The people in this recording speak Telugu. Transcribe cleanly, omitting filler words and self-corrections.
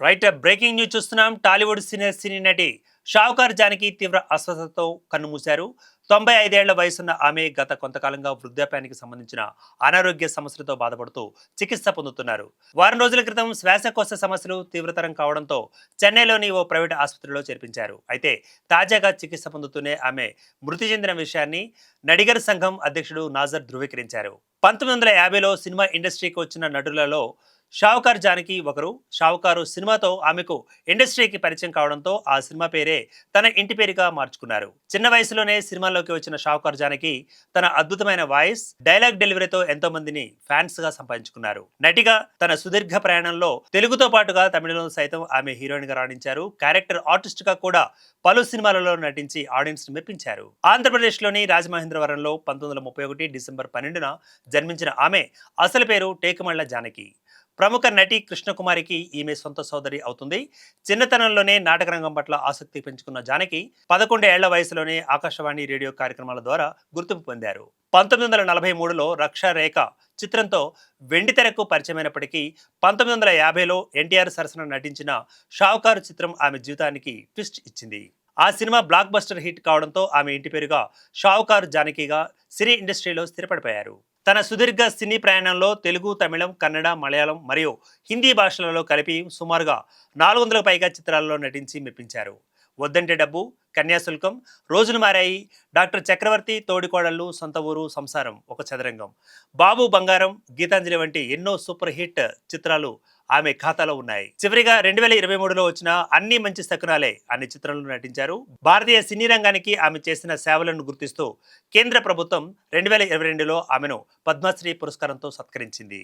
రైట్, బ్రేకింగ్ న్యూస్ చూస్తున్నాం. టాలీవుడ్ సీనియర్ సినీ నటి షావుకార్ జానకి తీవ్ర అస్వస్థతతో కన్నుమూశారు. 95 ఏళ్ల వయసున్న ఆమె గత కొంతకాలంగా వృద్ధాప్యానికి సంబంధించిన అనారోగ్య సమస్యలతో బాధపడుతూ చికిత్స పొందుతున్నారు. వారం రోజుల క్రితం శ్వాసకోశ సమస్యలు తీవ్రతరం కావడంతో చెన్నైలోని ఓ ప్రైవేట్ ఆసుపత్రిలో చేర్పించారు. అయితే తాజాగా చికిత్స పొందుతూనే ఆమె మృతి చెందిన విషయాన్ని నడిగర్ సంఘం అధ్యక్షుడు నాజర్ ధృవీకరించారు. 1950లో సినిమా ఇండస్ట్రీకి వచ్చిన నటులలో షావుకార్ జానకి ఒకరు. షావుకారు సినిమాతో ఆమెకు ఇండస్ట్రీకి పరిచయం కావడంతో ఆ సినిమా పేరే తన ఇంటి పేరుగా మార్చుకున్నారు. చిన్న వయసులోనే సినిమాల్లోకి వచ్చిన షావుకార్ జానకి తన అద్భుతమైన వాయిస్, డైలాగ్ డెలివరీతో ఎంతో మందిని ఫ్యాన్స్ గా సంపాదించుకున్నారు. నటిగా తన సుదీర్ఘ ప్రయాణంలో తెలుగుతో పాటుగా తమిళంలో సైతం ఆమె హీరోయిన్ గా రాణించారు. క్యారెక్టర్ ఆర్టిస్ట్ గా కూడా పలు సినిమాలలో నటించి ఆడియన్స్ ని మెప్పించారు. ఆంధ్రప్రదేశ్ లోని రాజమహేంద్రవరంలో 1931 డిసెంబర్ 12న జన్మించిన ఆమె అసలు పేరు టేకుమళ్ల జానకి. ప్రముఖ నటి కృష్ణకుమారికి ఈమె సొంత సోదరి అవుతుంది. చిన్నతనంలోనే నాటక రంగం పట్ల ఆసక్తి పెంచుకున్న జానకి 11 ఏళ్ల వయసులోనే ఆకాశవాణి రేడియో కార్యక్రమాల ద్వారా గుర్తింపు పొందారు. 1943లో రక్షా రేఖ చిత్రంతో వెండితెరకు పరిచయమైనప్పటికీ 1950లో ఎన్టీఆర్ సరసన నటించిన షావుకారు చిత్రం ఆమె జీవితానికి ట్విస్ట్ ఇచ్చింది. ఆ సినిమా బ్లాక్ బస్టర్ హిట్ కావడంతో ఆమె ఇంటి పేరుగా షావుకారు జానకిగా సినీ ఇండస్ట్రీలో స్థిరపడిపోయారు. తన సుదీర్ఘ సినీ ప్రయాణంలో తెలుగు, తమిళం, కన్నడ, మలయాళం మరియు హిందీ భాషలలో కలిపి సుమారుగా 400కు పైగా చిత్రాలలో నటించి మెప్పించారు. వద్దంటే డబ్బు, కన్యాశుల్కం, రోజులు మారాయి, డాక్టర్ చక్రవర్తి, తోడికోడళ్ళు, సొంత ఊరు, సంసారం, ఒక చదరంగం, బాబు బంగారం, గీతాంజలి వంటి ఎన్నో సూపర్ హిట్ చిత్రాలు ఆమె ఖాతాలో ఉన్నాయి. చివరిగా 2023లో వచ్చిన అన్ని మంచి శకునాలే అనే చిత్రంలో నటించారు. భారతీయ సినీ రంగానికి ఆమె చేసిన సేవలను గుర్తిస్తూ కేంద్ర ప్రభుత్వం 2022లో ఆమెను పద్మశ్రీ పురస్కారంతో సత్కరించింది.